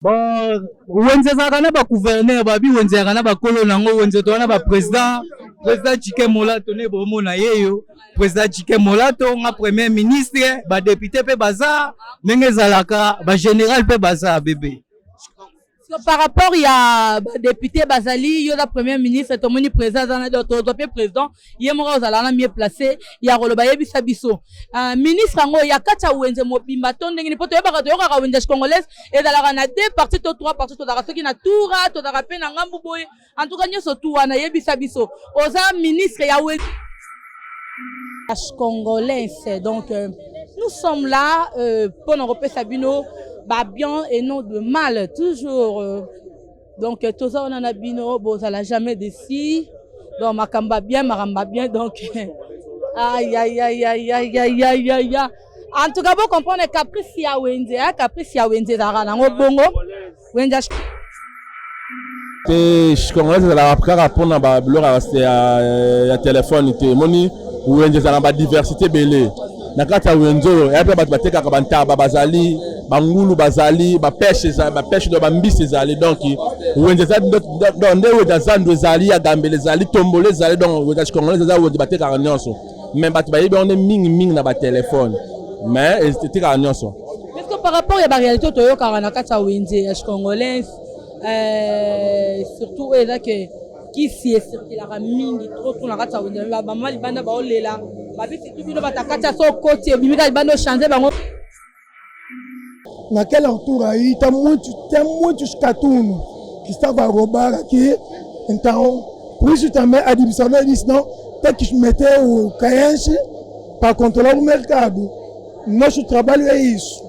Bon, wenze zakana ba gouverneur babi wenze zakana ba kolo nango wenze to wana ba président Chike Molato ne bomo na yeyo président Chike Molato nga premier ministre ba député pe baza ndenge zalaka ba général pe baza bébé. Par rapport il y a député Bazali, il y a premier ministre, tout le monde président, d'autres président, il y a moi aux mieux placé, il y a Rolobaye Bisabiso. Ministre il y a Kacha Wenze Mobimbaton, il n'y a pas de Wenze congolaise, et dans la deux parties, trois parties, tout à qui n'a tout rat, tout à rappel, en tout cas, nous sommes tout à Bisabiso. Aux ministres, il y a congolaise. Donc, nous sommes là pour nous repérer Sabino. Bien et non de mal, toujours. Donc, tout ça, on en a bino, bon, ça l'a jamais décidé. Donc, Makamba bien, donc. Aïe, aïe, aïe, aïe, aïe, aïe, aïe, aïe. En tout cas, vous comprenez, Caprice ya Wenze, Caprice ya Wenze, Zara, Bongo, Wenze. Je commence à la répondre à téléphone, moni, Wenze, ça a diversité belé. Nakata wenzo ya pe bat bateka ka bantaba bazali bangulu bazali ba pêche do bambisi zali donc wenze za donde weza zando zali ya gambele zali tombole zali donc weza congolais za weza bateka nyonso même bat bayibe on est ming na ba téléphone mais c'était ka nyonso. Est-ce que par rapport à la réalité toyo ka nakata wenze ya congolais surtout eza que qui s'y est circulé la mingi trop na kata wenze ba mama libanda ba olela. Na quel entour aí tem muitos catunos que estavam a roubar aqui, então por isso também a administração disse não, tem que meter o caenche para controlar o mercado. Nosso trabalho é isso.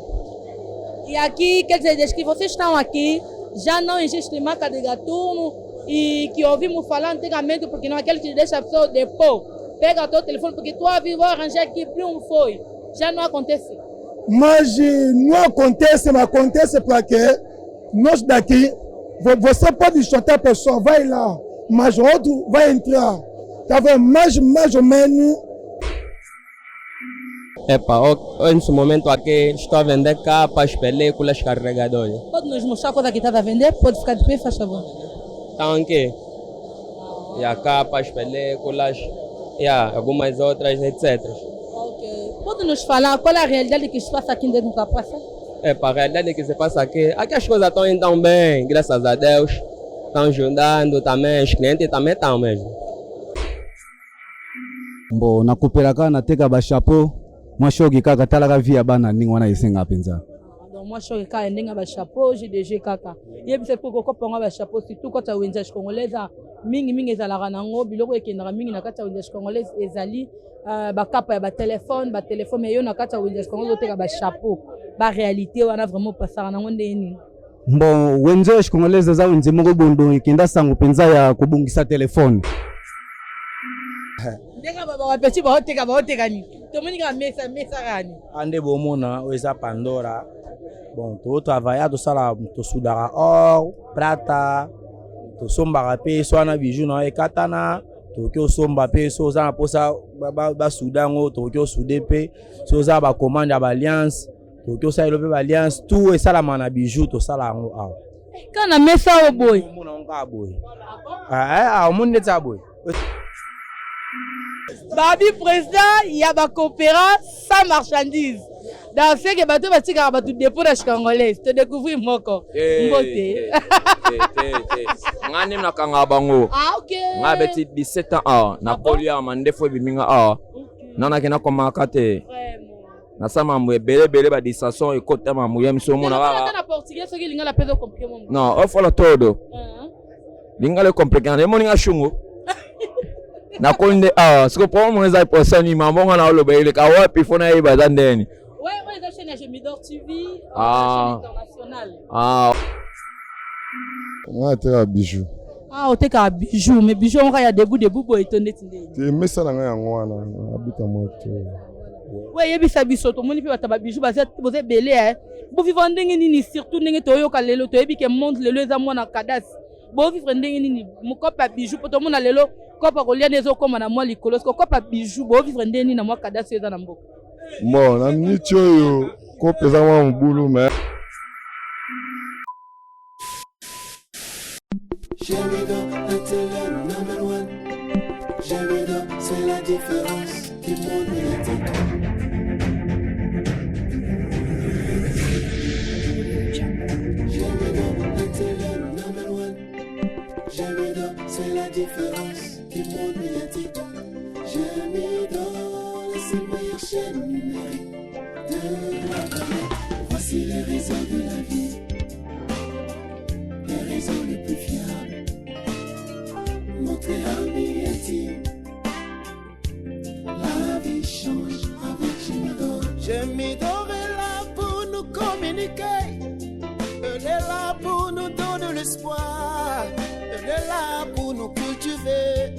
E aqui, quer dizer, desde que vocês estão aqui, já não existe marca de gatuno e que ouvimos falar antigamente, porque não é aquele que deixa a pessoa depor. Pega o teu telefone, porque tu vou arranjar aqui, não foi. Já não acontece. Mas não acontece, mas acontece porque nós daqui, você pode chutar a pessoa, vai lá, mas o outro vai entrar. Tá vendo? Mais ou menos. Nesse momento aqui, estou a vender capas, películas, carregadores. Pode nos mostrar a coisa que está a vender? Pode ficar de pé, faz favor. Então aqui, e a capas, películas. Algumas outras, etc. Ok. Pode nos falar qual é a realidade que se passa aqui dentro da praça? A realidade que se passa aqui as coisas estão indo bem, graças a Deus. Estão ajudando também, os clientes também estão mesmo. Bon, na kupelaka na teka ba chapeau, moi shogi kaka talaka via bana ningi wana isenga penza. Donc moi shogi kaka ndinga ba chapeau, JDG kaka. Yebise pour ko kopanga ba chapeau surtout quand wenze congolaise mingi ezalaka nango biloko ekendaka mingi na kati ya wenze congolaise ezali bakapa ya batelefone yo na kati ya wenze congolaise oteka bachapeau baréalité wana vraiment pasaka nango ndeni. Bon, wenze congolaise za wenze moko bondo ekenda sango penza ya kobungisa telefone. Ndeka baba wapeti baoteka ni tomonika mesa kani ande bomona oza Pandora. Bon, to travailler to sala to sudara or prata to somba pe so na bijou na ekatana to ko somba pe so za na posa ba sudango to ko sude pe so za ba commande ba alliance to ko sa ilope ba alliance tout et sala mana bijou to sala ngo aw kana mesa o boy mona nga boy mon neta boy. Babi président il y a ba coopéra sans marchandise. Dans ce que bateau va tirer bateau dépôt de congolais te découvrir moko mbote ngani na kanga bango OK nga beti 17 ans na kolia mandefo biminga nana kena komaka te na sama mwe bele ba distraction e kota mamu yemso mona na portugais ce que linga la peso comprendre non o fala todo linga le comprendre mo ninga shungu na konde siko po mo za posani mamonga na lo bele ka wapi fona iba dandeni. Ouais, la chaîne Gemidor TV internationale. On a bijou. On a bijou, mais bijou on a debout boy tonné tindé. C'est mais ça nga ngwana habita moto. Ouais, yebisa biso to moni pe bataba bijou vous êtes belé hein. Bo vivre ndenge nini surtout ndenge toyo ka lelo to yebi ke monde lelo eza mona kadas. Bo vivre ndenge nini mukopa bijou poto mona lelo kopa ko liane zo koma na moi likolo ko kopa bijou bo vivre ndenge nini na moi kadas eza na mboko. Bon, na minute yo ko pesa mwa mbulu mais Jamido, la télé number one. Jamido, c'est la différence du monde médiatique. Jamido, la télé number one. Jamido, c'est la différence du monde médiatique. Jamido, c'est la meilleure chaîne numérique de la planète. Voici les réseaux de la vie, les réseaux les plus fiables. Montrez amis intime, la vie change avec Jamido. Jamido est là pour nous communiquer, elle est là pour nous donner l'espoir, elle est là pour nous cultiver,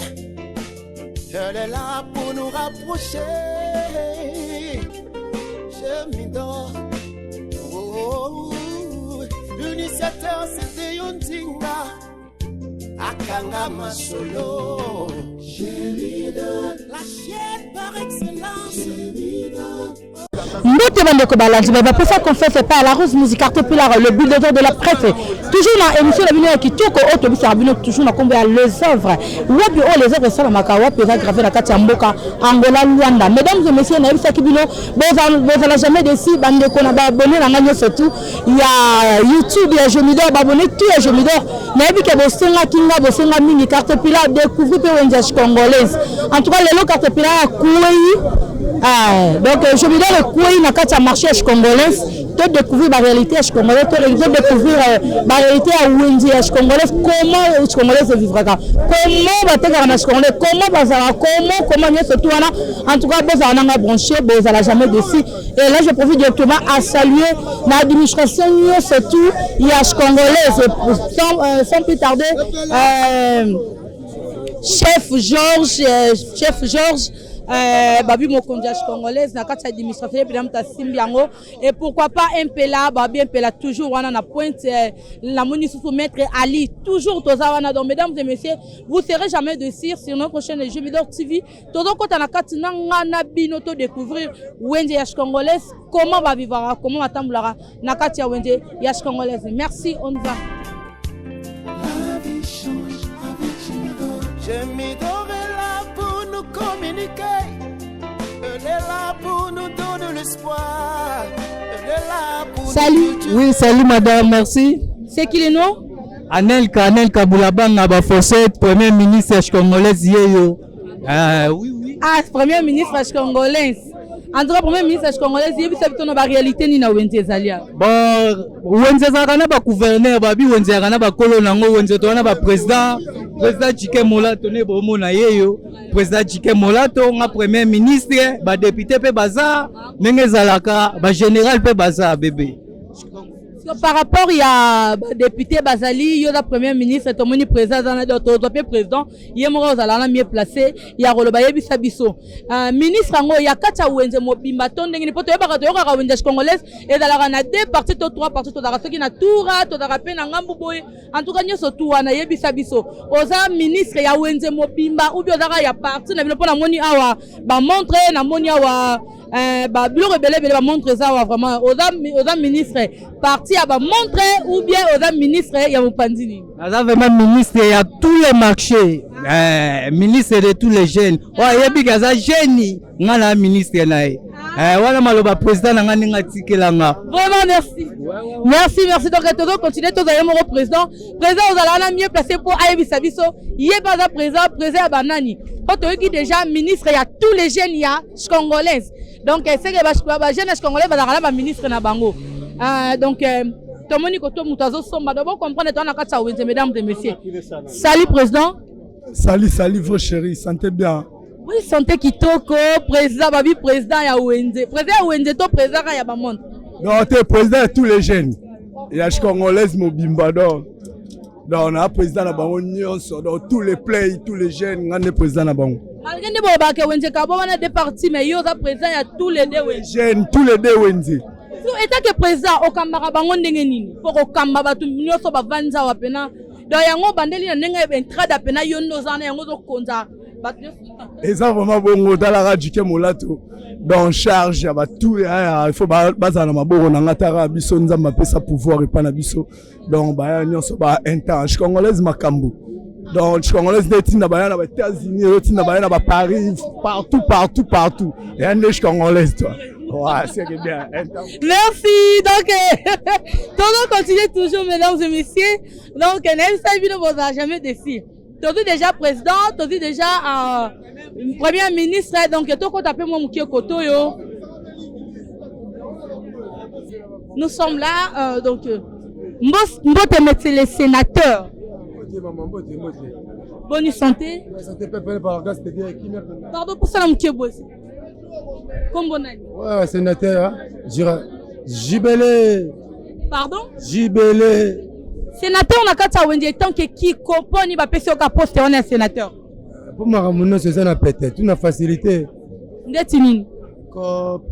elle est là pour nous rapprocher. Jamido, oh, l'initiateur c'était Yondinga. Akanga Masolo, Jamido, la chaîne par excellence. Mbote bandeko balanzi ba pesa confiance pas à la Rose Musique Carte Pilar, le bulldozer de la presse. Toujours dans émission la bino qui toko auto bisa bino toujours na kombo ya les œuvres. Wapi o les œuvres ça maka wapi za gravé na kati ya mboka Angola Luanda. Mesdames et messieurs, na bisa kibino bozala jamais déçu bandeko na ba abonné na nganya surtout il y a YouTube ya Jamido ba abonné tout ya Jamido. Na ebike bosenga kinga bosenga mini Carte Pilar découvrir pe wenjash congolaise. En tout cas les Carte Pilar kuyi donc je me donne le coup il n'a qu'à marcher congolaise de découvrir la réalité congolaise de découvrir la réalité à Wendy congolaise comment congolaise vivra comment va te garder congolaise comment comment mieux surtout en tout cas vous en avez branché vous allez jamais déçu et là je profite directement à saluer l'administration surtout il y a congolaise sans plus tarder chef Georges Babi Mokondiache congolaise na kati administration puis na Simbiango et pourquoi pas MPLA Babi MPLA toujours wana na pointe la moni sous maître Ali toujours toza wana donc mesdames et messieurs vous serez jamais déçus sur notre chaîne Jamido TV todo kota na kati na ngana bino to découvrir Wendy Yash congolaise comment va vivre comment attamblara na kati ya Wendy Yash congolaise merci on va La vie change avec Jamido. Jamido est là pour nous communiquer. Elle est là pour nous donner l'espoir. Elle est là pour Salut. Oui, salut madame, merci. c'est qui le nom? Anelka Boulabanga ba Fossette, premier ministre congolaise yeyo. Oui. Ah, premier ministre congolaise. En tout cas, premier ministre congolais, il y a une réalité ni na Wendy Zalia. Bon, Wendy Zakana ba gouverneur, babi Wendy Zakana ba colonel, Wendy Toana ba président Chike Molato ne bomo na yeyo, président Chike Molato, nga premier ministre, ba député pe baza, nenge zalaka, ba général pe baza bébé. Par rapport il y a député Bazali, il y a le premier ministre, tout le monde président, le président, il y a un mieux placé, il y a Rolobaye Bisabiso. Ministre, il y a 4 Wendy Mobimba, il y a Wendy congolaise, et dans la deux parties, 3 parties, il y a Toura, il y a Ngambuboy, en tout cas, il y a surtout un Bisabiso. Oza ministre, il y a Wendy Mobimba, ou bien il y a parti, il y a Moni Awa, montre, Moni Awa. Bilo rebelle va montrer ça vraiment aux ministres parti à montrer ou bien aux ministres il y a Mopandini. Là vraiment ministre il y a tous les marchés ministre de tous les jeunes. Ouais il y a bigaza génie ngala ministre nae. Voilà maloba président nga ninga tikelanga. Vraiment merci. Merci donc toujours continuer tous aller mon président vous allez mieux placé pour Ayebi Sabiso il est pas président banani. Quand tu déjà ministre il y a tous les jeunes il y a congolaises. Donc c'est que les jeunes congolais vont être ministre na bango. Donc tout le monde koto mutazo somba d'abord comprendre toi na kati ya Wendy mesdames et messieurs. Salut président. Salut vos chéris, sentez bien. Oui, santé kitoko président babi président ya Wendy. Président ya Wendy to président ya ba monde. Non, tu es président de tous les jeunes. Il y a congolaise Mobimba donc on a président na bango nyonso donc tous les plays, tous les jeunes ngane président na bango. Malgré que bon ba Wendy ka bon na deux parties mais yo za président ya tous les deux Wendy. Jeunes tous les deux Wendy. So état que président okambaka bango ndenge nini pour okamba batu nyonso ba vanza wa pena. Donc yango bandeli na ndenge entrada pena yo ndozana yango zo konza Et ça vraiment bon dans la radio que molato dans charge ya ba tout il faut baza na maboko na ngatara biso nzamba pesa pouvoir et pas na biso donc ba nyonso ba intange congolaise makambo donc congolaise netina ba na ba États-Unis netina ba na ba Paris partout et un neige congolaise toi. Ouais, c'est bien. Merci. Donc, on continue toujours, mesdames et messieurs. Donc, on n'a jamais décidé. Tu déjà président, tu déjà premier ministre. Donc, tu as tapé moi Moukio Kotoyo. Nous sommes là. Donc, Mbote c'est les sénateurs. Bonne santé. Pardon pour ça, Moukio Bosi. Ouais, sénateur, Jibélé. Pardon? Jibélé. Sénateur, on a qu'à savoir tant que qui comprend, il va passer au poste, on est sénateur. Pour moi, c'est ça, peut-être une facilité. Ndetini. Donc,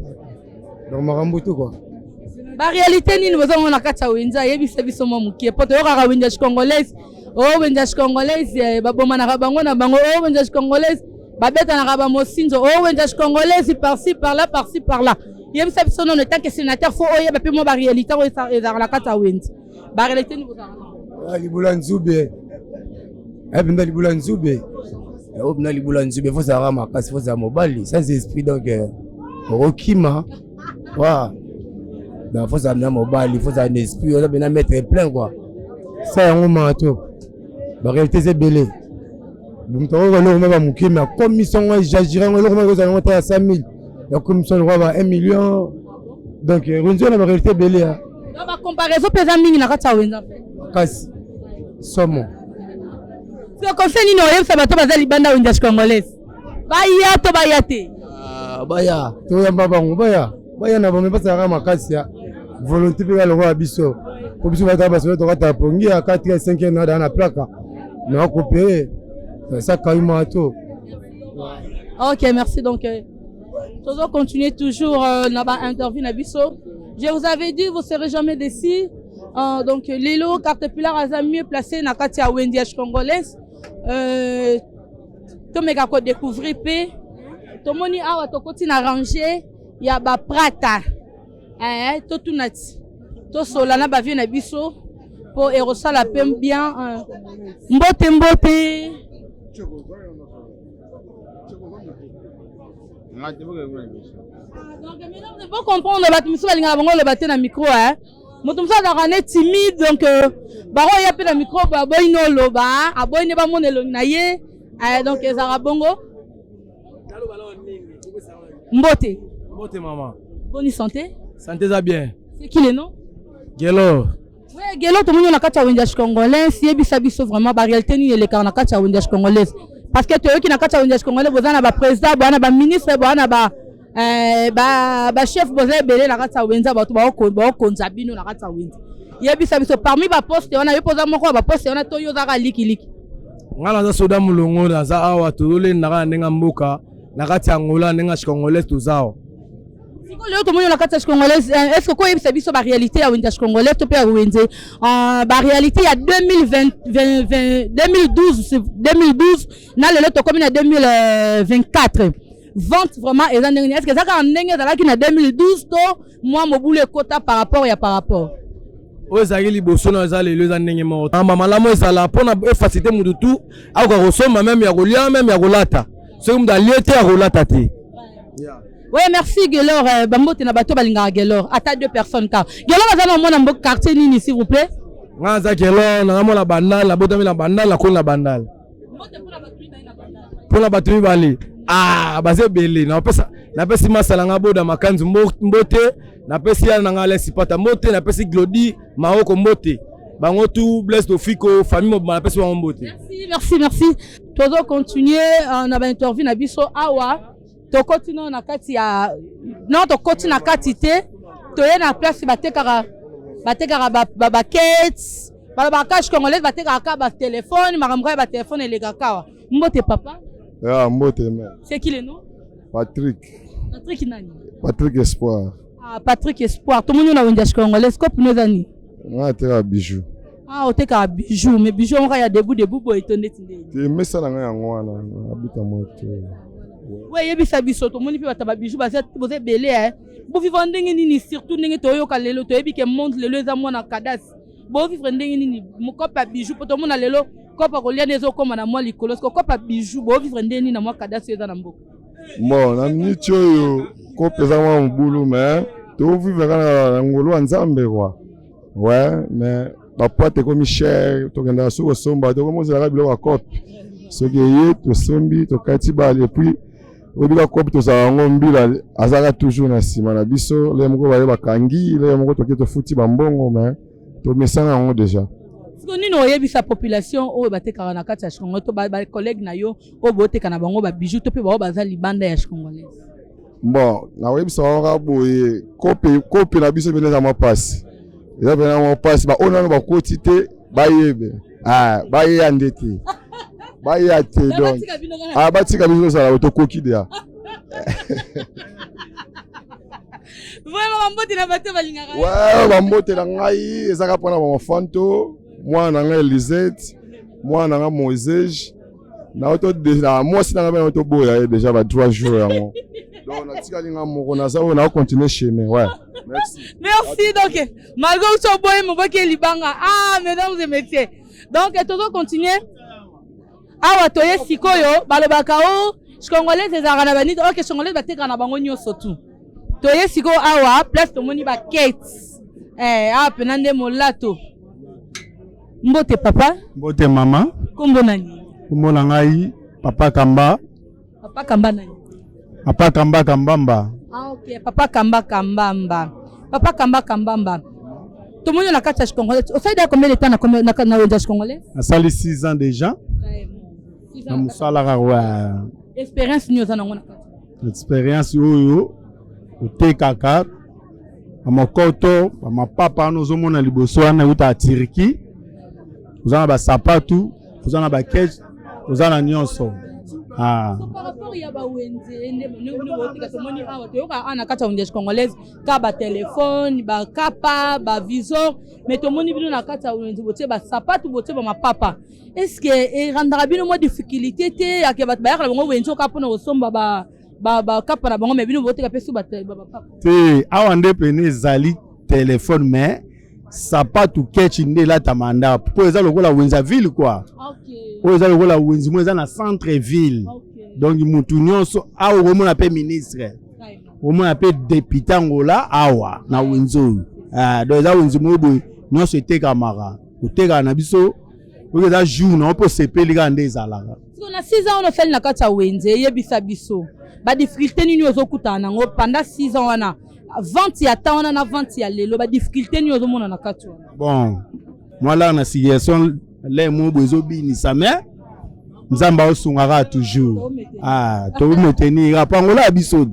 Marambutu, quoi. La réalité, nous avons la carte à Windsor, et puis c'est mon mouki. Pour te voir à Windsor congolaise, oh, Windsor congolaise, Babomana Bango, Bango, oh, Windsor congolaise. Babette en arabe mosinzo oh wendash congolais par-ci par-là yem ça son nom tant que sénateur faut oye ba mo ba réalité et dans la kata wind ba réalité nous ah libula nzube ebinda libula nzube obna libula nzube faut ça rama kasi faut ça mobali sans esprit donc rokima wa dans faut ça na mobali faut ça un esprit on va mettre plein quoi ça on mato ba réalité c'est belé. Donc, comme ils sont exagérés, on a 5 000. Donc, comme ils sont 1 million. Donc, on a la réalité belée. La comparaison, les amis, il y a Kasi. Somo. Si on conseille, nous avons fait un libanda ou une congolaise. Baya, to bayate. Baya. Baya, n'a pas ça à kasi. Volonté pour le roi Bisso. Pour Bisso, on va passer au Ratapongi à 4 et 5 ans dans la plaque. On va coupé. Ça ok, merci. Donc, nous allons continuer toujours l'interview Nabiso. Je vous avais dit, vous ne serez jamais déçus. Donc, Lilo, Caterpillar, a mieux placé dans la Wendiage congolaise. Tu m'as découvert, tu m'as dit, arrangé, il y a des prata. Tu m'as dit, tu solana bavie Nabiso pour éroser la peine bien. Mbote. Donc, mesdames, il faut comprendre le bâtiment dans le micro. Motumsa est timide, donc, baro y a peu de micro, boy no loba, aboy ne ba mon elongaye, donc, Zarabongo. Mbote. Mbote, maman. Bonne santé. Santé, ça bien. C'est qui le nom? Gelo. Oui, Gelo, tout le monde a un Wendiage congolais. Si il y a vraiment la réalité, il y a un Wendiage congolais. Parce que tu qui a un Wendiage congolais, vous avez un président, vous avez un ministre, vous avez un chef, vous avez un Wendiage, vous avez un Konzabino, vous avez un Wendiage. Il y a parmi les postes, on a posé un poste, on a Toyo Zara Liki. Ngala za soda mulongo na za awa tulole ndanga nenga mboka na kati Angola nenga congolais tuzao. Est-ce que quoi c'est biso la réalité à Windash congolais to père Wende la réalité à 2012 na le to comme en 2024 vente vraiment est-ce que ça quand ndenge za qui en 2012 to moi mobule quota par rapport Ozali liboso na za lelo za ndenge mo mama la mo za la pona facilité mudutu ako kosoma même ya kolia même ya kolata so mu daliete ya kolata te. Oui, merci Gelor. Bambote na bato balinga Gelor. Ata 2 personnes car. Gelor azana mo na mbok quartier nini s'il vous plaît? Ngaza Gelor na mo la bandal, la botami la bandal, la ko na bandal. Pour la batterie bali. Ah, basé belé. Na pesi masala nga boda makanzu mbote, na pesi ya na ngale sipata mbote, na pesi glodi maoko mbote. Bango tout bless to fiko famille mo na pesi wa mbote. Merci. Toujours continuer on a interview na biso awa. To continue na kati ya non to continue na kati te to ye na place batekara ba kits ba cash congolais batekara ba téléphone makambo ba téléphone elegaka mbote papa ah mbote mais c'est qui le nom? Patrick nani? Patrick Espoir. Ah Patrick Espoir to moni na Wendiage congolais ko pino zani na tera bijou. Ah, o te ka bijou, mais bijou on ya debout boy tonde tinde. Te mesa na nga yango wana abita moto. Ouais, yebisa biso to moni pe bataba bijou baza boze belé hein. Bo vivre ndenge nini surtout ndenge toyo ka lelo to yebi ke monde lelo eza mwana kadas. Bo vivre ndenge nini mokopa bijou poto mona lelo kopa kolia nezo koma na mwa likolo ko kopa bijou bo vivre ndenge nini na mwa kadas eza na mboka. Bon, na minute oyo ko pesa mwa mbulu mais to vivre kana ngolo nzambe quoi. Ouais, mais bapote comme cher to kenda soko somba to komo zela biloko kope. Soki ye to sombi to kati ba et puis obika kope to za ngombila azaka toujours na sima na biso le moko ba bakangi le moko to keto futi bambongo mais to mesana ngo déjà. Siko nini oyebisa population oyo batekaka na kati ya Congo to ba collègue na yo oyo boteka na bango ba bijou to pe ba baza libanda ya Congolais. Bon, na oyebisa nga boye kope na biso beneza ma passe. Eza bena mo passe ba ona no ba koti te ba yebe. Ah, ba ye andete. Ba ye te donc. Ah, ba tika biso sala otokoki dia. Vraiment mbote na bato balingaka. Ouais, ba mbote na ngai ezaka pona ba fanto, mwana nga Elisette, mwana nga Moses. Na auto déjà moi si na nga to boya déjà ba 3 jours yango. Donc on a tika linga moko na ça on a continuer chemin, ouais. Merci. Merci donc malgré so boy mo baki libanga. Ah mesdames et messieurs. Donc toujours continuer. Awa toye sikoyo balobaka o Congolais ezaka na banito OK Congolais bateka na bango nyonso tout. Toye sikoyo awa place to moni ba Kate. Ah penande molato. Mbote papa? Mbote mama? Kombo nani? Kombo na ngai Papa Kamba. Papa Kamba nani? Papa Kamba Kambamba. Ah OK, Papa Kamba Kambamba. Papa Kamba Kambamba. Tout le monde na kati ya Congolais. Au fait combien de temps na wenza Congolais? Asali 6 ans déjà. Na musala wa expérience nyoza na ngona kati. Expérience oyo otekaka amakoto amapapa nozo mona liboso wana uta Turki. Uzana ba sapatu, uzana ba cage, uzana nyonso. Ah. So par rapport ya ba wenze nous botika tomoni awa toyoka ana kati ya wenze congolaise ka ba téléphone, ba kapa, ba visor, mais tomoni bino na kati ya wenze botie ba sapatu botie ba mapapa. Est-ce que e rendra bino mo difficulté te ya ke ba ya bango wenze ka pona osomba ba kapa na bango mais bino botika pesu ba papa. Te awa ndepene zali téléphone mais sapatu kechi ndela tamanda po eza lokola wenza ville quoi. OK. Po eza lokola wenzi mo eza na centre ville. OK. Donc mutu nyonso awa omona pe ministre. Omona pe député ngola awa na wenzo. Ah donc eza wenzi mo boy nyonso eteka mara. Oteka na biso po eza jour na po sepeli ka ndezalaka. So na 6 ans on fait na kati ya wenze yebisa biso. Ba difficulté nini ozokuta nango pendant 6 ans wana. Vente ya ta wana na vente ya lelo ba difficulté ni ozomona na kati wana. Bon, moi là na situation les mots bezo binisa mais nzamba osungaka toujours. Ah, to me tenir pangola biso.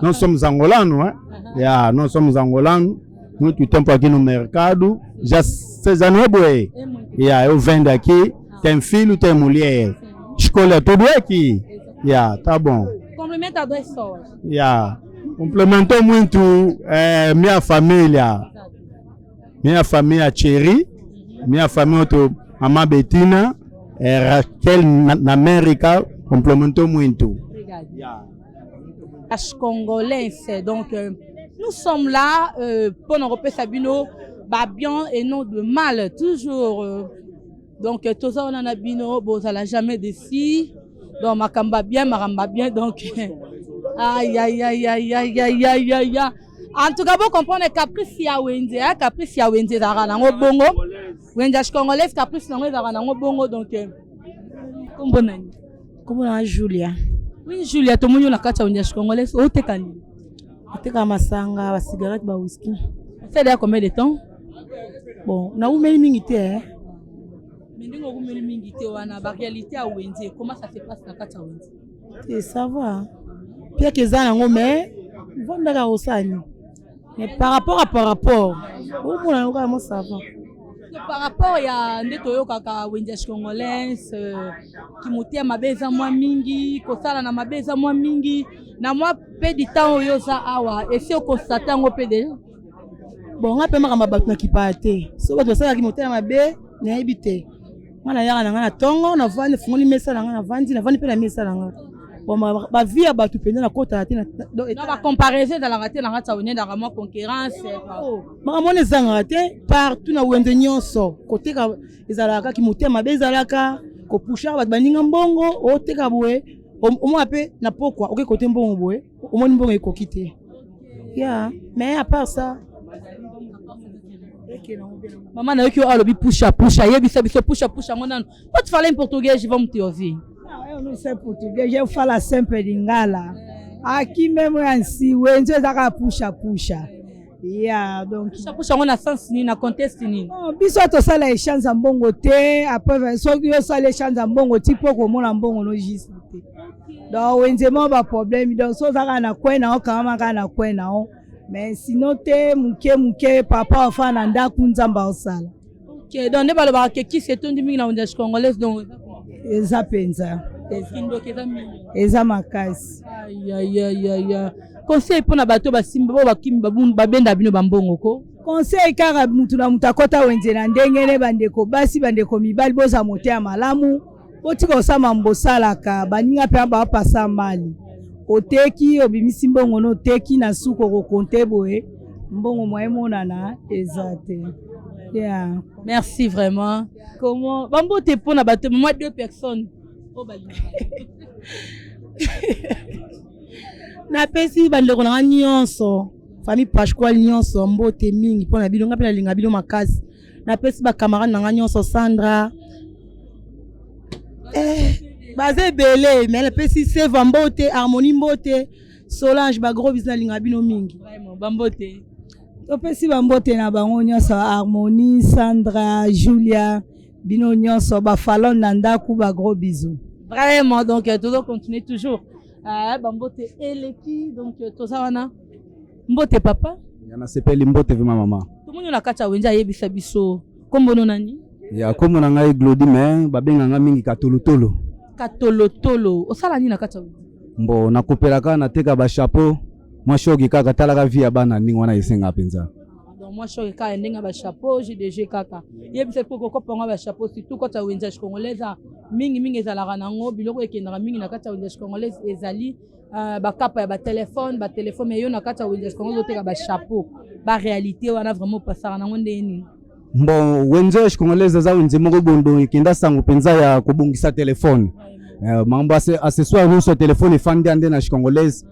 Nous sommes angolanos hein. Ya, nous sommes angolanos. Nous tout tempo aqui no mercado, já 16 anos boy. Ya, eu vendo aqui, tem filho, tem mulher. Escolha tudo aqui. Ya, tá bom. Complementa 2 só. Ya. Complementou muito minha família Thierry, minha família Mama Bettina, Raquel na América, complementou muito. As Congolais, donc nous sommes là pour nous repérer Sabino, bien et non de mal, toujours. Donc tout ça on en a bino, bon ça l'a jamais décidé. Donc makamba bien, donc. Aïe aïe aïe aïe aïe aïe aïe aïe. En tout cas, vous comprenez caprice ya wenze, caprice ya wenze zara na bongo. Wenze congolaise caprice na zara na bongo donc kombo nani? Kombo na Julia. Oui Julia, to monyo na kati ya wenze congolaise, o tekani. Oteka masanga, ba cigarette, ba whisky. Ça fait combien de temps? Bon, na umeli mingi te hein. Mais ndingo umeli mingi te wana ba réalité ya wenze, comment ça se passe na kati ya wenze? Et ça va. Pia keza nango mais vondaka osani. Mais par rapport au mona ngoka mo ça va. Par rapport ya ndeto yo kaka wenze congolaise ki mutia mabeza mwa mingi kosala na mabeza mwa mingi na mwa pe di temps yo za awa et c'est constater ngo pe déjà. Bon nga pe makamba batu na kipate. So bato sala ki mutia mabe nayebi te ngana yaka na ngana tongo na vandi fungoli mesa na ngana vandi na vandi pe na mesa na ngana bon ba vie ya bato penza na kota te na ba comparaison dans la raté na ngata onye dans la concurrence ma mona zanga te partout na wende nyonso côté ka ezalaka ki motema bezalaka ko pusha ba baninga mbongo o teka boye o mo ape na pokwa oke côté mbongo boye o moni mbongo ekoki te ya mais à part ça maman na yoki alobi pusha yebisa biso pusha ngona tu parler en portugais je vais me te ouvrir. Eu não sei português, eu falo sempre de Lingala. Aqui mesmo é assim, o Enzo já puxa. Yeah, donc puxa ngona sens ni na contexte ni. Biso to sala échange mbongo te, après so yo sala échange mbongo tipo ko mona mbongo no juste. Donc o Enzo mo ba problème, donc so za na kwena o kama kana kwena o. Mais sinon te muke papa ofana ndaku nzamba osala. OK, donc ne ba ba ke ki c'est ton dimi na ondage congolaise donc eza penza eza makasi aya conseil mpona bato basimba bo bakimi babenda bino bambongo ko conseil kaka mutu na mutu akota wenze na ndenge ne bandeko basi bandeko mibali boza motema malamu otika osama mbosalaka baninga mpe bapasa mali oteki obimisi mbongo no oteki na suko kokonte boye mbongo mwaemonana eza te. Yeah. Merci vraiment. Comment Bambo te pour na bateau moi 2 personnes. Oh bali. Na pesi bandeko na nyonso. Famille Pasquale nyonso mbote mingi pour na bilonga pe na linga bilo makasi. Na pesi ba camarade na nyonso Sandra. Bazé belé mais na pesi Seva mbote, Harmonie mbote, Solange ba gros business linga bilo mingi. Vraiment bambote. Topesi bambote na bango nyonso Harmonie, Sandra, Julia, bino nyonso ba falon na ndaku ba gros bisous. Vraiment donc toujours continuer toujours. Bambote eleki donc toza wana. Mbote papa? Yana sepeli mbote vima mama. Tumunyo na kacha wenja yebisa biso. Kombono nani? Ya kombo na ngai Glody mais babenga nga mingi katolotolo. Katolotolo. Osala nini na kacha wenja? Mbo nakopelaka na teka ba chapeau. Moi shoki kaka talaka via bana ningi wana isenga penza. Donc moi shoki kaka ndenga ba chapeau JDG kaka. Yebisa poko kopanga ba chapeau surtout quand tu wenja congolaise mingi ezalaka nango biloko ekendaka mingi na kata wenja congolaise ezali ba kapa ya ba téléphone mais yo na kata wenja congolaise oteka ba chapeau ba réalité wana vraiment pasaka nango ndeni. Bon wenja congolaise za wenje moko bondo ikenda sango penza ya kobongisa téléphone. Mambo accessoire no so téléphone fandi ande na congolaise.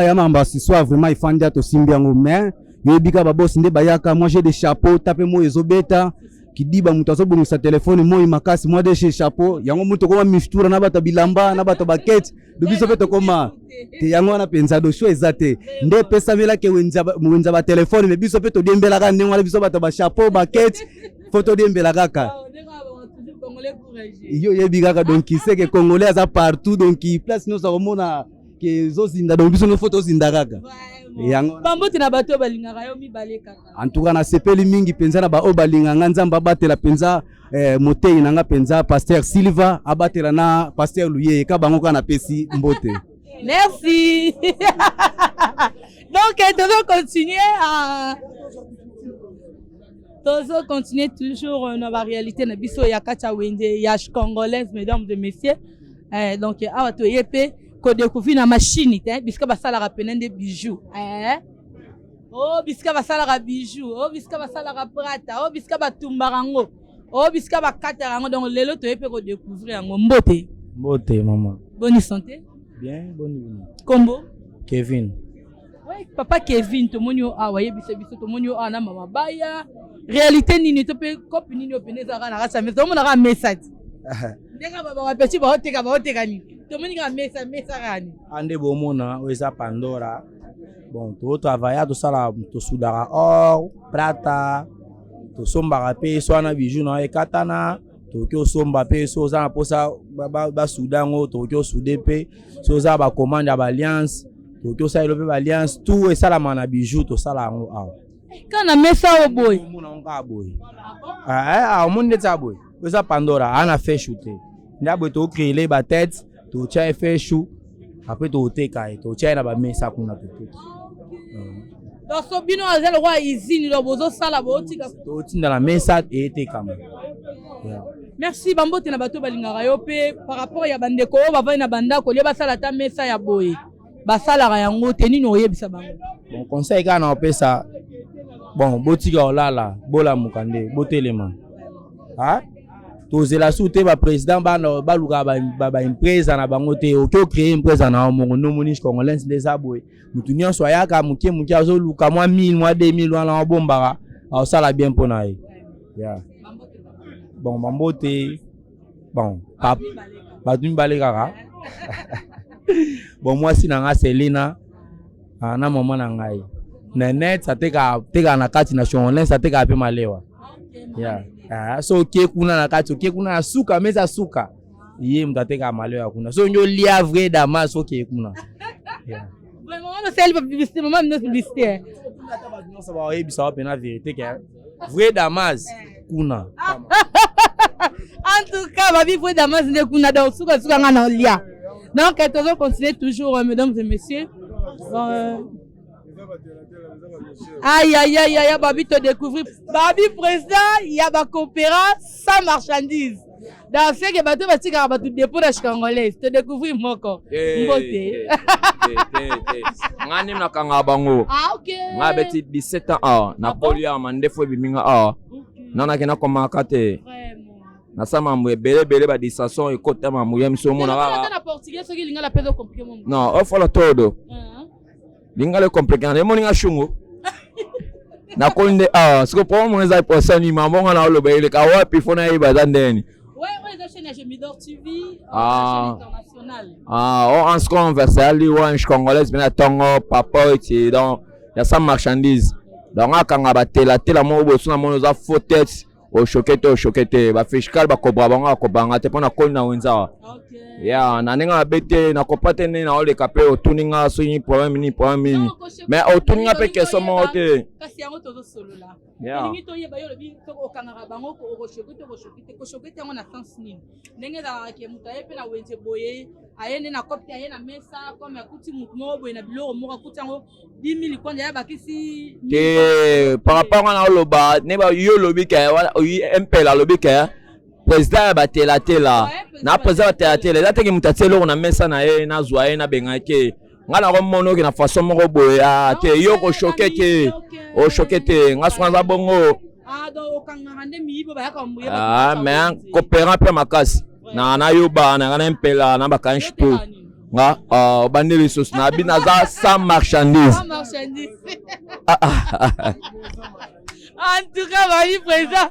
Ya mamba ce soir vraiment il fandi to simbiango mais yebika ba boss nde bayaka moi j'ai des chapeaux taper mo ezobeta kidiba mutu azobongisa telefone moi makasi moi de chez chapeau yango mutu ko miftura na bato bilamba na bato bakete biso peto koma te yango na penza do show ezate nde pesa mela ke wenza ba telefone mais biso peto dembela ka ndengo na biso bato ba chapeau bakete photo dembela kaka yo yebika ka donc qui sait que congolais aza partout donc qui place nous ça que zozinda donc biso no photo zinda kaka yango bambote na bato balingaka yo mibale kaka en tout cas na sepeli mingi penza na ba o balinganga nzamba batela penza motei nanga penza pasteur Silva abatela na pasteur Louye ka bango kana pesi mbote. Merci. Donc toujours continuer toujours dans la réalité na biso ya kacha wende ya congolaise mesdames et messieurs donc awa to yepe ko découvrir na machine biska basala rappeler des bijoux oh biska basala bijoux oh biska basala prata oh biska batumbarango oh biska bakatarango donc lelo to yepe ko découvrir ngo mbote maman. Bonne santé. Bien bonne nuit. Combo Kevin. Ouais papa Kevin to monyo awa yebisa biso to monyo ana mama baya réalité nini to pe copine nini openeza kana rasa mais to mona ka message ndeka baba wapeti ba hoteka ni to moni ka mesa kani ande bomona oza Pandora bon to travailler to sala to sudara or prata to somba pe so na bijou na ekatana to ki osomba pe so za na posa ba sudango to ki osude pe so za ba commande ba alliance to ki osala pe ba alliance tout et sala mana bijou to sala ngo awa kana mesa o boy mona nga boy monde ta boy oza Pandora ana fait shooter ndabo to créer ba tête to tcha fait chou après to teka to tcha na ba mesa kuna peut-être donc so bino azelo kwa izini lo bozo sala botika to tinda la mesa et teka Merci Bambo te na bato balingaka yo pe par rapport ya bandeko oyo bavandi na bandako lie basala ata mesa ya boye basalaka yango te nini oyebisa bango. Bon conseil kaka na opesa bon botika olala bolamuka nde botelema tozela su te baprésident baluka baimpresa na bango te oke ocrée impresa na omongo nomoni congolais nde eza boye mutu nyonso ayaka moke azoluka mwa 1000 mwa 2000 wana obombaka aosala bien mpo na ye. Bon Bambo te bon bato mibale kaka bon mwasi na nga Selina na mama na ngai Nenet ateka na kati na Congolais ateka pe malewa so oke kuna na kati oke kuna na suka meza suka ye mtu ateka malewa kuna so nyo lia vrai damas oke kuna vraiment on sait publicité maman nous publicité non ça va ebisa pe na vérité que vrai damas kuna. En tout cas babi vrai damas ne kuna donc suka nga na lia donc toujours continuer toujours mesdames et messieurs. Aïe aïe aïe aïe, Babi te découvrir. Babi président, il y a ba coopéra sans marchandise. Dans ce que bateau va tirer ba tout dépôt de Congolais. Te découvrir moko. Mbote. Ngani na kanga bango. Ah OK. Nga beti 17 ans na polia mandefo biminga nana kena koma kate. Na sama mwe bele ba distraction e kota mamu yemso mona ga. Na portugais ce qui linga la peso compliqué mon. Non, o fala todo. Linga le compliqué. Le moninga shungo. Na konde siko po mo nza iposa ni mamonga na oloba ile ka wapi fona iba zandeni. Ouais, za chaîne Jemidor TV international. On se conversali one congolais bena tongo papa eti donc ya sa marchandise. Donc akanga batela mo boso na mono za fautette o chokete ba fiscal ba kobra banga kobanga te pona kona wenza. Ya na ninga bete na kopate ne na ole kape otuninga so ni problème ni mais otuninga pe keso mo te kasi yango tozo solo la ningi to yeba yo lobi to okangaka bango ko shokete yango na sens nini ndenge za ke mutaye pe na wenze boye ayene na kopte ayena mesa comme akuti mutu mo boye na biloko mo akuti yango 10000 kwanja ya bakisi te par rapport na loba ne ba yo lobi ka mpela lobi ka président batela na président batela la teke mutatelo na mesa na ye na zwa ye na bengake ngana ko mono ke na façon moko boya te yo ko chokete o chokete ngaswanza bongo donc okanga nde miyibo ba yaka muye mais coopérant pe makasi na yo ba na ngana mpela na bakanshpo nga bandeli sos na bina za sans marchandise. En tout cas, Babi président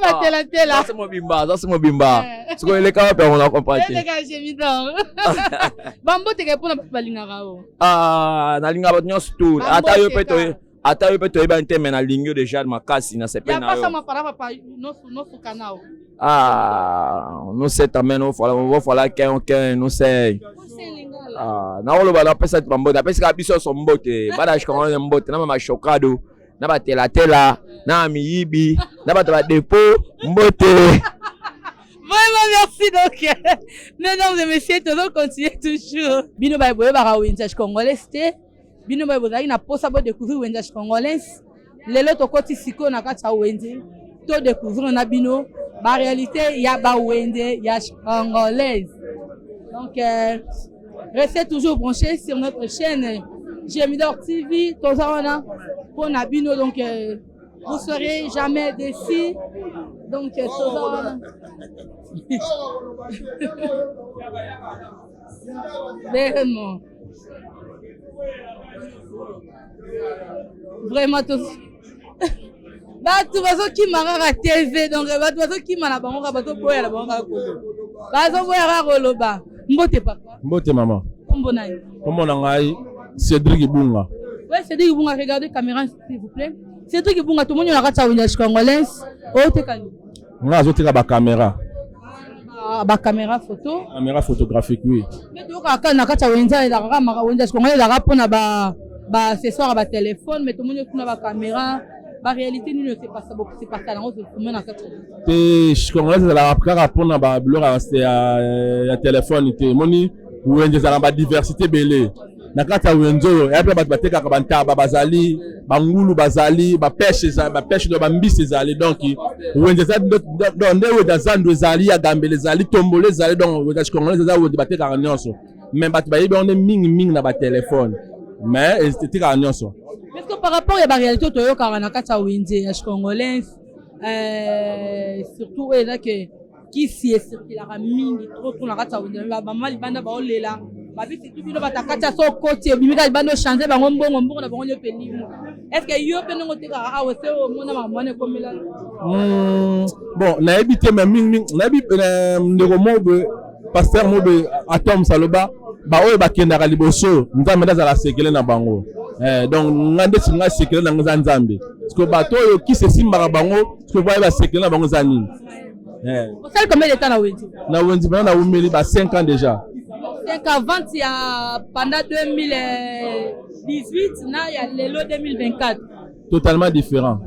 batela. Ça c'est mobimba. Ce qu'on est capable on a compris. Bambo te répond na lingara o. Na lingara nyos tout. Ata yo peto eba nteme na lingio déjà makasi na sepe na yo. Ya pasa ma para nosso canal. Nous c'est também no fala que nous c'est na olo bala pesa bambo da pesa biso so mbote bada shikongole mbote na mama chokado na batela na miyibi na bato ba dépôt mbote. Vraiment merci donc mesdames et messieurs toujours continuer toujours bino ba boye ba winzage congolais te bino ba bozali na posa bo découvrir winzage congolais lelo to koti siko na kati ya wenze to découvrir na bino ba réalité ya ba wende ya congolaise donc restez toujours branchés sur notre chaîne Jemidor TV Tozawana pour Nabino donc vous serez jamais déçus donc Tozawana vraiment tous bato bazokima kaka TV donc bato bazokima na bango bato boya na bango bazo boya koloba mbote papa mbote mama kombo nani kombo na ngai Cédric Ibunga. Ouais, Cédric Ibunga, regardez caméra s'il vous plaît. Cédric Ibunga, tout le monde a regardé la windows congolaise. Oh, t'es calme. On a ajouté la caméra. Ba caméra photo. Caméra photographique, oui. Mais tu vois quand on a regardé la windows congolaise, la rapone ba accessoire ba téléphone, mais tout le monde a ba caméra. La réalité, nous ne sait pas ça, c'est pas ça. On se met dans quatre. Te congolaise la rapone ba blora c'est téléphone, te moni ou une des diversité belé. na kati ya wenzo ya pe bato batekaka bantaba bazali bangulu bazali bapeshe do bambisi ezali donc wenze za nde weda zando ezali ya gambele ezali tombole ezali donc weda chikongolese eza weda batekaka nyonso mais bato bayebi on est mingi na batelefone mais etekaka nyonso. Est-ce que par rapport à la réalité toyokaka na kati ya wenze ya chikongolese surtout eza ke kisi esirkulaka mingi trop na kati ya wenze bamama libanda baolela babi surtout bino batakati so koti ebimika libanda ochange bango mbongo na bango nyope limu est-ce que yo pe ndongo tekaka awe se omona mamwana ekomela bon nayebi te mais mingi nayebi ndeko mobe pasteur mobe atom saloba baoyo bakendaka liboso nzambe nde azala sekele na bango donc nga nde singa sekele na ngo za nzambe parce que bato oyo kisi esimbaka bango soki bayeba sekele na bango za nini. Osali combien de temps na wenzi? Na wenzi bana na umeli ba 5 ans déjà. 5 ans avant il y a pendant 2018 na ya lelo 2024. Totalement différent.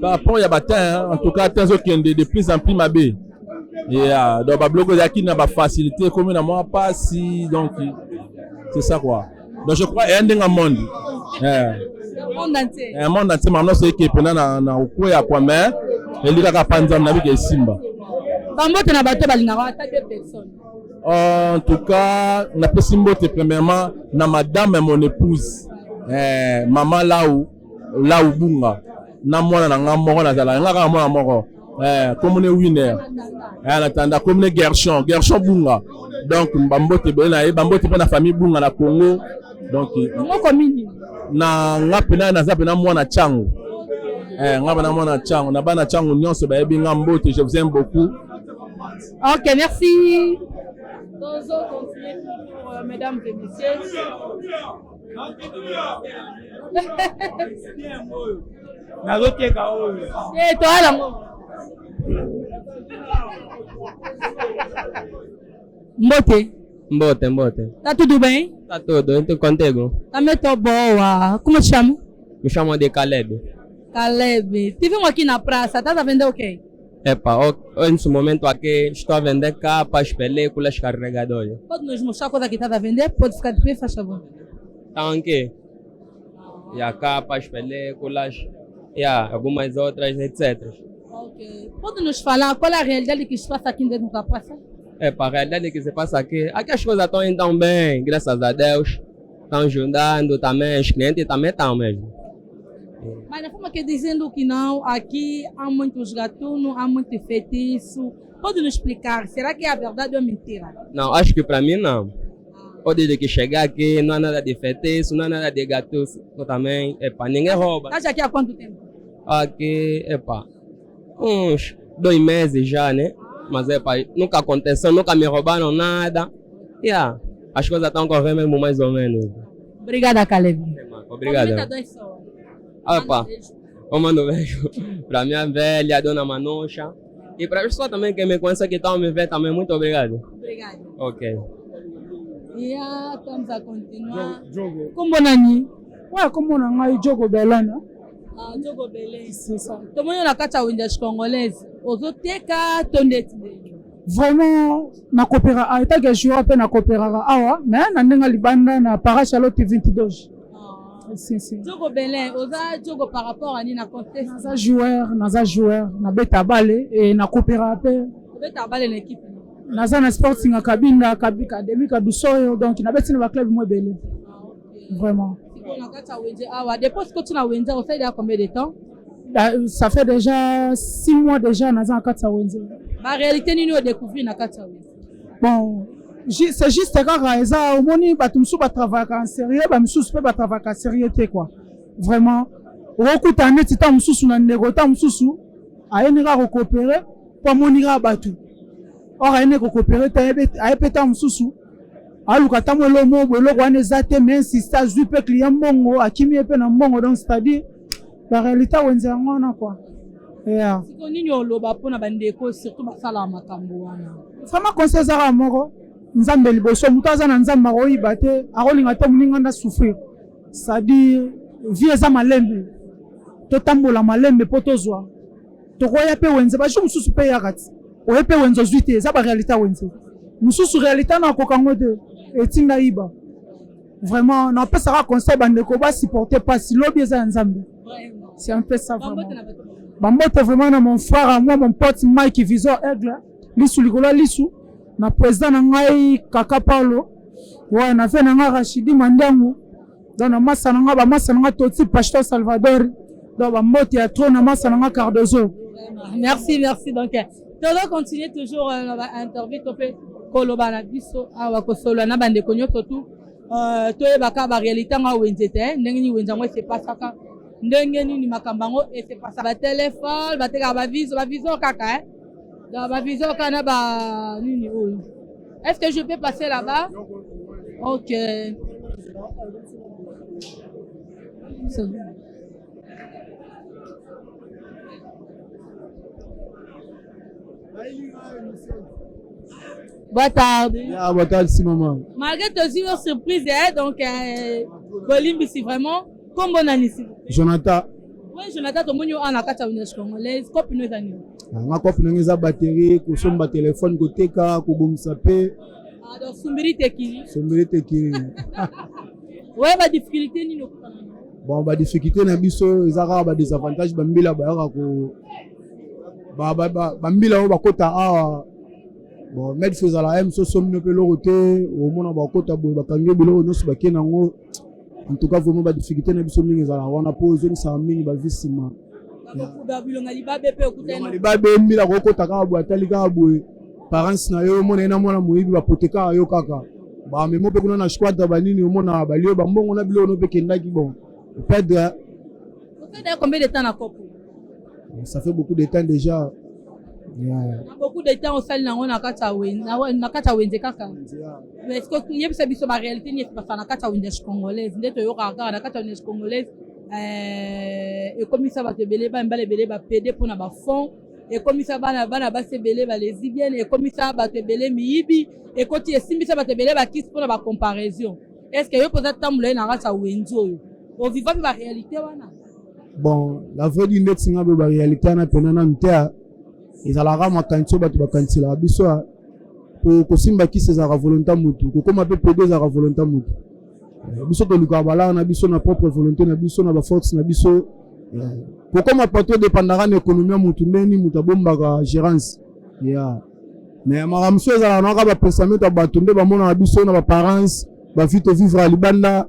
Par rapport à Batin, en tout cas, tant qui de plus en plus mabé. Et donc bablogo yaki na ba facilité comme na moi pas si donc c'est ça quoi. Donc je crois un dinga monde. Monde entier. Un monde entier maintenant c'est que pendant na okoya kwa mais elika ka panza na bike simba. Bambote na bato balingaka ata 2 personnes. En tout cas, na pesimbote premièrement na madame et mon épouse. Maman Laou bunga. Na mwana na ngamoko na zala ngaka mwana moko. Comme ne winner. Natanda comme ne Gershon bunga. Donc bambote bena bambote pe na famille bunga na Congo. Donc moko mini. Na ngapena na zapena mwana changu. Ngapena mwana changu na bana changu nyonso ba yebi ngambote, je vous aime beaucoup. OK, merci. Bonjour, pour mesdames et messieurs. Et toi, là, Mbote. Tá tudo bem? Tá tudo, eu tô contigo. Também tô boa. Como te chama? Me chamo de Caleb. Caleb. Tivemos aqui na praça, tá a vender o quê? Epa, nesse momento aqui estou a vender capas, películas, carregadores. Pode nos mostrar a coisa que está a vender? Pode ficar de pé, faz favor. Estão aqui. Capas, películas, algumas outras, etc. Ok. Pode nos falar qual é a realidade que se passa aqui dentro da praça? Epa, a realidade que se passa aqui as coisas estão indo bem, graças a Deus. Estão ajudando também, os clientes também estão mesmo. Mas na forma que dizendo que não, aqui há muitos gatunos, há muito feitiço. Pode nos explicar, será que é a verdade ou mentira? Não, acho que para mim não. Pode dizer que chegar aqui não há nada de feitiço, não há nada de gatos também. Epa, ninguém rouba. Estás aqui há quanto tempo? Aqui, uns 2 meses já, né? Mas nunca aconteceu, nunca me roubaram nada. As coisas estão correndo mesmo mais ou menos. Obrigada, Caleb. Obrigado. Eu mando beijo para minha velha, dona Manusha. E para as pessoas também que me conhecem, que estão me vendo também, muito obrigado. Obrigado. Ok. Estamos a continuar. Como nani? Como nani? Jogo Belana. Jogo Belana. C'est ça. Tout le monde a kata winda congolaise. Ozoteka tondeti. Vraiment, na coopéra. A été que je rappelle na coopéra awa, mais na ndenga libanda na parachalo T22. Jogo Belin, oza jogo par rapport à na contexte. Naza joueur, na beta balé et na coopéra pe. Beta balé l'équipe. Naza na sporting akabinda académie kabisoyo donc na beti na club mo belé. Vraiment. Depuis que tu as Wenza, on fait il y a combien de temps? Ça fait déjà 6 mois déjà naza en Katsa Wenza. La réalité ni nous découvrir na Katsa Wenza. Bon, c'est juste que ça au moni batumsu ba travailler en sérieux, ba msusu pe ba travailler en sérieux quoi. Vraiment. Okuta neti ta msusu na négota msusu ayenira coopérer pour monira batu. Or ayene coopérer ta ayepeta msusu. Aluka tamwe lo mo bolo kwane zate mais insista zupe client mongo akimi pe na mongo donc c'est-à-dire la réalité Wenza ngona quoi. Yeah. Siko nini oloba pona bandeko surtout basala makambo wana. Vraiment conseil za moko nzambe liboso mutaza na nzamba oyiba te akolinga te muninga nda souffrir. C'est-à-dire vie eza malembe. To tambola malembe potozwa. To koya pe Wenza ba ju mususu pe yakati. Oye pe Wenza zuite eza ba réalité Wenza. Mususu réalité na kokango de etinga iba. vraiment na pesa ka conseil bandeko ba supporter pas lobby eza nzambe. C'est un peu ça vraiment. Bambote vraiment na mon frère à moi mon pote Mike Visor Aigle lisu likolo lisu na président na ngai Kaka Paulo ouais na fait na ngai Rachidi Mandangu dans na massa na ngai ba massa na ngai Toti Pasteur Salvador dans bambote ya trop na massa na ngai Cardozo. Merci donc on va continuer toujours interview topé koloba na biso awa kosolo na bande konyo totu toyebaka ba réalité nga wenzete ndenge ni wenza ngwe c'est pas ça ka ndenge ni makambango et c'est pas ça ba téléphone ba teka ba viso kaka ba viso kana ba nini oyo. Est-ce que je peux passer là-bas? OK. Boa tarde. Boa tarde, sim, maman. Malgré tes yeux surprises, donc, Bolimbi, c'est vraiment comme bon année. Jonathan. Oui, Jonathan, tu as un akata unesh congolaise, copie nous année. Ma copie nous a batterie, ku somba téléphone côté ka, ku bomsa pe. Ah, donc sumbiri tekili. Sumbiri tekili. Ouais, ba difficulté ni no. Bon, ba difficulté na biso, ezaka ba désavantage ba mbila ba yaka ko ba mbila ba kota a. Bon, mais faut à la M so somno pe loroté au mona ba kota boy ba kanyo bilo no so bakena ngo. En tout cas vraiment ba difficulté na biso mingi zala wana pose ni sa mingi ba visima. Ba bilonga libabe pe okutena. Libabe mbila ko kota ka bo atali ka bo. Parents na yo mona ina mona muibi ba poteka yo kaka. Ba memo pe kuna na squad ba nini o mona ba lio ba mbongo na bilo no pe kendaki bon. Perdre. Vous faites combien de temps na coupe? Ça fait beaucoup de temps déjà. Beaucoup de temps au salle na kata wenze kaka. Mais est-ce que yebisa biso ba réalité ni pas na kata wenze congolaise ndeto yo kaka na kata wenze congolaise et comme ça va te belé ba mbale belé ba PD pour na ba fond et comme ça ba ba se belé ba lesbienne et comme ça ba te belé miibi et quand tu estimé ça ba te belé ba kiss pour na ba comparaison. Est-ce que yo posa tambule na kata wenze yo au vivant ba réalité wana? Bon, la vraie du net singa ba réalité na penana ntea. Ezalaka makanso bato bakansila biso ko simba ki sezaka volonté mutu ko koma pe PD ezaka volonté mutu biso to luka bala na biso na propre volonté na biso na ba force na biso ko koma patro dépendaka na économie mutu meni mutu bombaka gérance mais maramso ezala na ka ba pensament ba bato nde ba mona na biso na ba parents ba vite vivre à libanda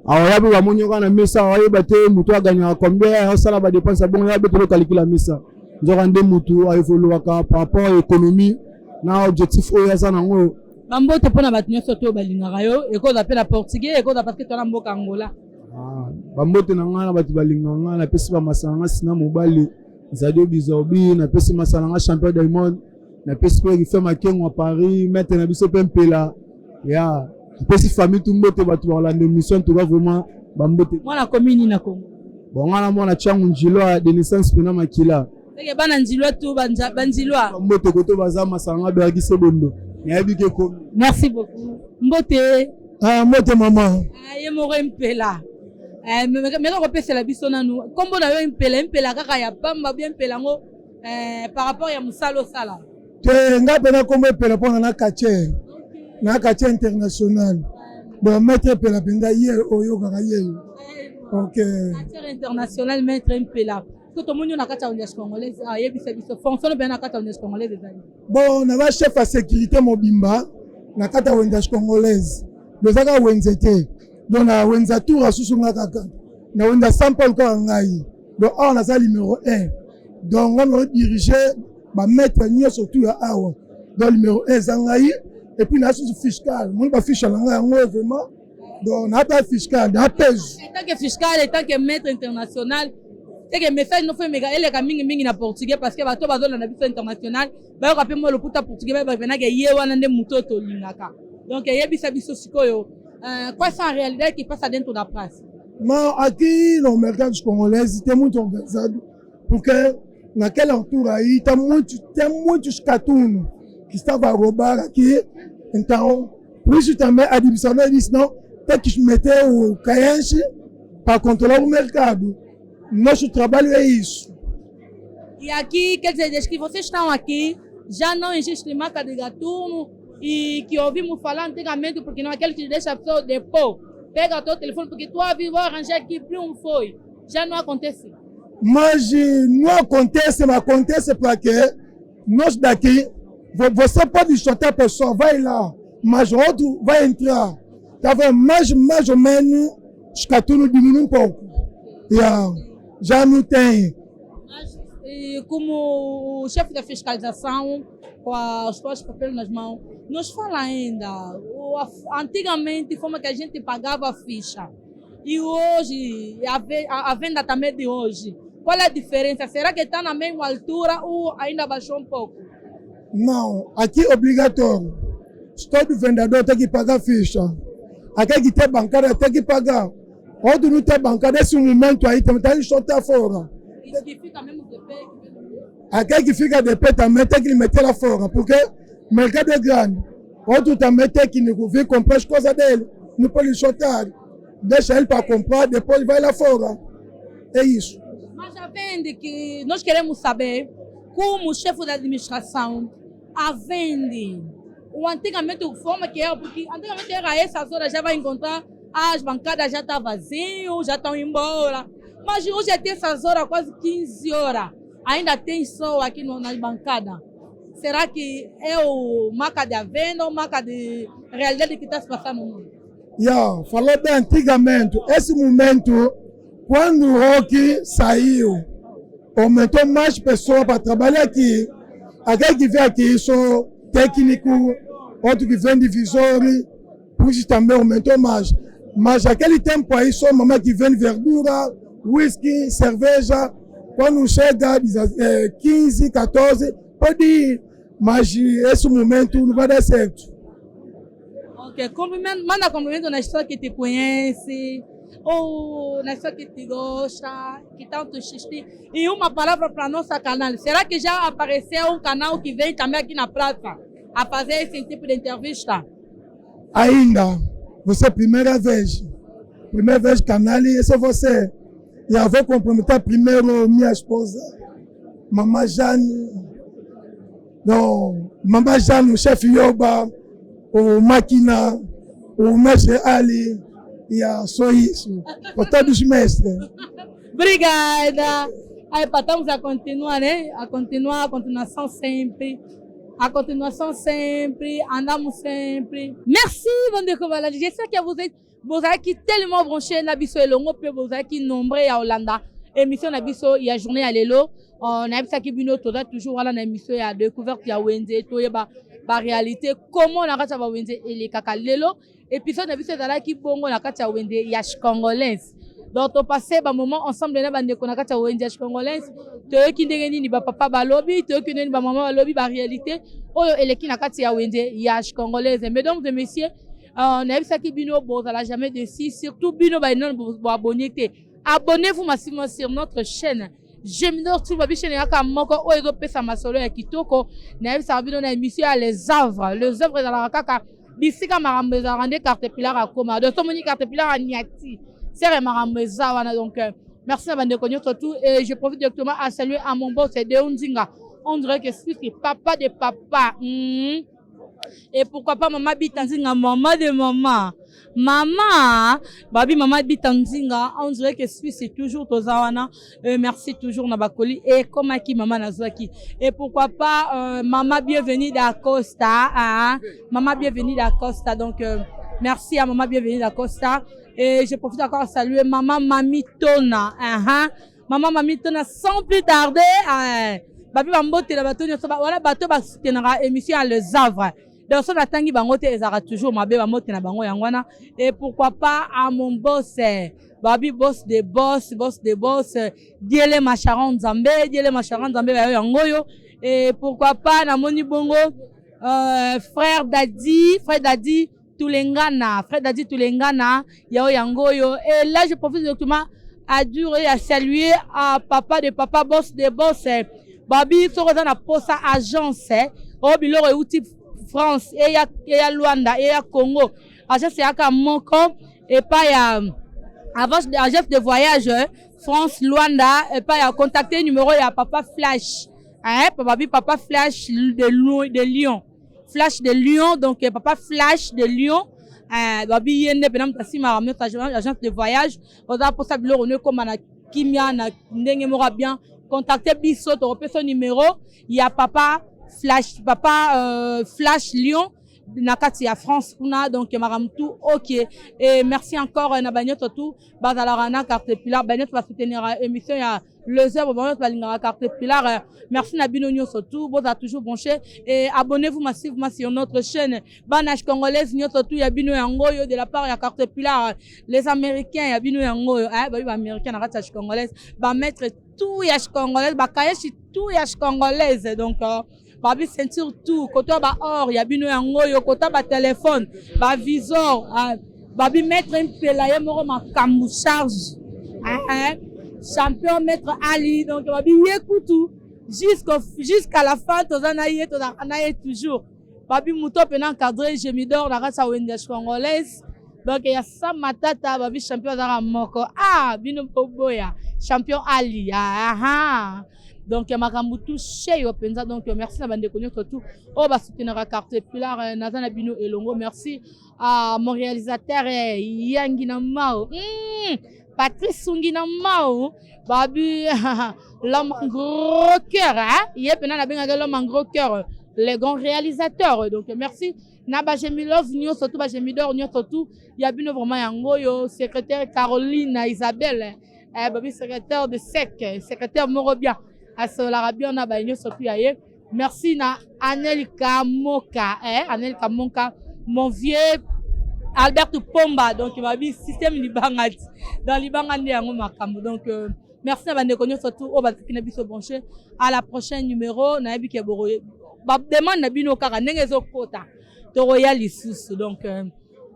awaya ba monyoka na mesa awaya ba te mutu aganya combien ya sala ba dépense bon ya beto calculer mesa nzokande mutu aevoluaka par rapport à l'économie na objectif oyo eza nango bambote mpona bato nyonso to balingaka yo ekoza mpe na portugais ekoza parce que tona mboka Angola bambote na ngai na bato balingaka ngai napesi bamasala nga sina mobali Zadio Bizobi napesi masala nga champion Diamond napesi mpe rife makengo a Paris maître na biso mpe mpela ya napesi famille tu mbote bato bakolanda émission toka vraiment bambote mwana komini na Congo bon nga na mwana Changu Njilwa de naissance pena makila Eke bana njilwa tu banjilwa. Mbote koto baza masanga bergi sebondo. Yabi ke ko. Merci beaucoup. Mbote. Mbote maman. Ye moro mpela. Mais ko pesa la biso nanu. Kombo na yo mpela kaka ya pamba bien mpela ngo par rapport ya musalo sala. Te nga pena kombo mpela pona na kache. Na kache international. Bon maître mpela penga hier oyo kaka hier. OK. Kache international maître mpela. Tout le monde na kata union congolaise yebisa biso fonction bien na kata union congolaise ezali. Bon na ba chef à sécurité mobimba na kata union congolaise bezaka wenzete donc na wenza tour asusunga kaka na wenda Saint-Paul ka ngai donc on a ça numéro 1 donc on va diriger ba mettre nyo surtout ya awa donc numéro 1 zangai et puis na sous fiscal mon ba fiche la ngai vraiment donc na ta fiscal na pèse tant que fiscal et tant que maître international. C'est que message nous fait méga elle mingi na portugais parce que bato bazona na biso international ba yo kapemo le puta portugais ba venaka ye wana nde mutoto lingaka donc yebisa biso sikoyo quoi ça en réalité qui passe dentro da praça non aqui no mercado congolês tem muito organizado porque naquela altura aí tem muitos catunos que estavam a roubar aqui então por isso também a divisão disse não tem que meter o caiense para controlar o mercado. Nosso trabalho é isso. E aqui, quer dizer, desde que vocês estão aqui, já não existe marca de gatuno e que ouvimos falar antigamente, porque não é aquele que deixa a pessoa depor. pega teu telefone, porque tu vou arranjar aqui, um foi. Já não acontece. Mas não acontece, mas acontece porque nós daqui, você pode chutar a pessoa, vai lá, mas o outro vai entrar. Tá vendo? Mais ou menos, os catunos diminuem um pouco. Já não tem. Mas, como o chefe da fiscalização, com os seus papéis nas mãos, nos fala ainda, antigamente, como que a gente pagava a ficha. E hoje, a venda também de hoje, qual é a diferença? Será que está na mesma altura ou ainda baixou um pouco? Não, aqui é obrigatório. Todo vendedor tem que pagar ficha. Aquele que tem bancária tem que pagar. Outro não tem bancária, nesse momento aí também tem que soltar fora. E que fica mesmo de pé? Aquele que fica de pé também tem que meter lá fora, porque o mercado é grande. Outro também técnico vir comprar as coisas dele. Não pode soltar. Deixa ele para comprar, depois vai lá fora. É isso. Mas já vende que nós queremos saber como o chefe da administração vende. Antigamente, a forma que era, porque antigamente era essas horas, já vai encontrar as bancadas já estão vazias, já estão embora. Mas hoje até essas horas, quase 15 horas, ainda tem sol aqui nas bancadas. Será que é o marca de venda ou marca de realidade que está se passando no mundo? Falou bem antigamente. Esse momento, quando o rock saiu, aumentou mais pessoas para trabalhar aqui. Aquele que vem aqui, sou técnico, outro que vem divisor, por isso também aumentou mais. Mas aquele tempo aí, só mamãe que vende verdura, whisky, cerveja, quando chega 15, 14, pode ir. Mas esse momento não vai dar certo. Ok, manda cumprimento na pessoa que te conhece, ou na pessoa que te gosta, que tanto assiste. E uma palavra para nosso canal. Será que já apareceu um canal que vem também aqui na praça a fazer esse tipo de entrevista? Ainda. Você é a primeira vez canal, e esse é você. E eu vou cumprimentar primeiro minha esposa, Mamãe Jane, Mamãe Jane, o chefe Yoba, o Máquina, o mestre Ali, e só isso, por todos os mestres. Obrigada. Aí, estamos a continuar, né? A continuação sempre. A continuação sempre, andamos sempre. Merci, Vandeko Baladi. J'espère que vous avez tellement branché Nabiso et Longo, puis vous avez nombreux à Hollanda. Émission Nabiso, il y a journée à l'élo. On a vu ça qui vient toujours à l'émission, il y a découverte, il y a Wenze, il y a la réalité. Comment on a raté à Wenze et les caca l'élo. Épisode Nabiso, il y a qui bongo, on a raté à Wenze, il y a Congolaise. Donc, on passe un moment ensemble, on a dit qu'on a raté à Wenze Congolaise. Te qui n'engagent ni papa balobi, te qui n'engagent maman balobi, la réalité. Oh, et les qui n'a qu'à tirer Wenze, yash congolaise. Mesdames et messieurs, on a vu ça qui bino bon, à la jamais de si, surtout bino ba non pour abonner. Abonnez-vous massivement sur notre chaîne. J'aime tout ma chaîne ya kamoko o ezo pesa masolo ya kitoko. Na vu ça bino na émission les œuvres dans la kaka. Bisika marambe za rende carte pilar à coma. De somoni carte pilar à niati. C'est marambe za wana donc. Merci à Bande Cognon surtout et je profite directement à saluer à mon boss de Ondinga. On dirait que c'est papa de papa. Et pourquoi pas maman Bitanzinga, maman de maman. Maman, babi maman Bitanzinga, on dirait que c'est toujours Tozawana. Merci toujours Nabakoli et comme qui maman Nazwaki. Et pourquoi pas maman bienvenue d'Acosta. Maman bienvenue d'Acosta. Donc merci à maman bienvenue d'Acosta. Et je profite encore à saluer maman Mamitona. Maman Mamitona, sans plus tarder. Babi Bambote la bateau, voilà bateau ba soutenira émission à Les Havres. Donc son atangi bangote ezara toujours ma bé Bambote na bango yangwana. Et pourquoi pas à mon boss, Babi boss de boss, Diele Macharon Zambé ba yangoyo. Et pourquoi pas na moni bongo frère Daddy Tulengana, yao yangoyo. Et là je profite directement à dire et à saluer à papa de papa boss de boss. Babi Soroza na posa agence au biloro outil France et ya Luanda et ya Congo. Agence ya Moko et pas ya agence de voyage France Luanda et pas ya contacter numéro ya papa Flash. Papa Flash de Lyon. Flash de Lyon donc papa Flash de Lyon babi yende penam tasima notre agence de voyage oza posa biloko ne comme na kimia na ndenge moko bien contacter biso to repé son numéro il y a papa Flash Lyon nakati ya France kuna donc maramtu OK et merci encore na bagnoto tout bazalarana carte pilar bagnoto va soutenir émission ya les heures bagnoto balingara carte pilar merci na binonyo surtout vous a toujours branché et abonnez-vous massivement sur notre chaîne Banage congolaise nyoto tout ya bino yangoyo de la part ya carte pilar les américains ya bino yangoyo ba américain na carte congolaise ba mettre tout ya congolaise ba kayeshi tout ya congolaise donc babi ceinture tout côté ba or ya bino yangoyo côté ba téléphone ba visor babi mettre un pelaye moko makambu charge champion maître Ali donc babi yekutu jusqu'à la fin tozana yé toujours babi muto pena encadré je m'idore la race wendage congolaise donc il y a ça matata babi champion zara moko bino boboya champion Ali donc makambu touché yo penza donc merci na bande konyo surtout ba soutenir carte pilar nazana bino elongo merci à mon réalisateur Yangi na Mao Patrice Sungi na Mao babi l'homme en gros cœur pena na benga l'homme en gros cœur les grands réalisateurs donc merci na ba Jemilov nyo surtout ba Jemidor nyo surtout ya bino vraiment yango yo secrétaire Caroline Isabelle babi secrétaire de SEC secrétaire Morobia Asolarabia na ba nyo surtout yaye merci na Anel Kamoka Anel Kamoka mon vieux Albert Pomba donc babi système libangati dans libangandi yango makambo donc merci na bande konyo surtout o batiki na biso branché à la prochaine numéro na yebi ke boro ba demande na bino kaka ndenge ezokota to royal lisusu donc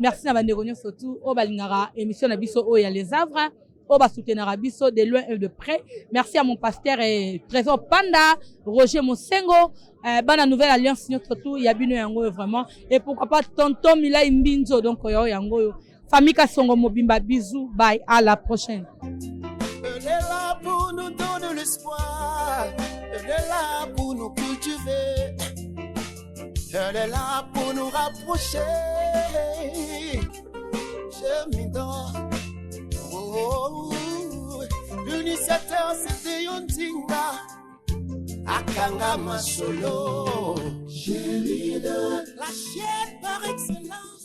merci na bande konyo surtout o balingara émission na biso o ya les Havres o ba soutenir biso de loin et de près merci à mon pasteur et Trésor Panda Roger Mosengo bana nouvelle alliance notre tout ya bino yango vraiment et pourquoi pas tonton Mila Mbinzo donc yo yango famille Kasongo Mobimba bisous bye à la prochaine. Elle est là pour nous donner l'espoir, elle est là pour nous cultiver, elle est là pour nous rapprocher. Je m'idore. L'initiateur c'était Yontinga Akanga Masolo, chérie de la chaîne par excellence.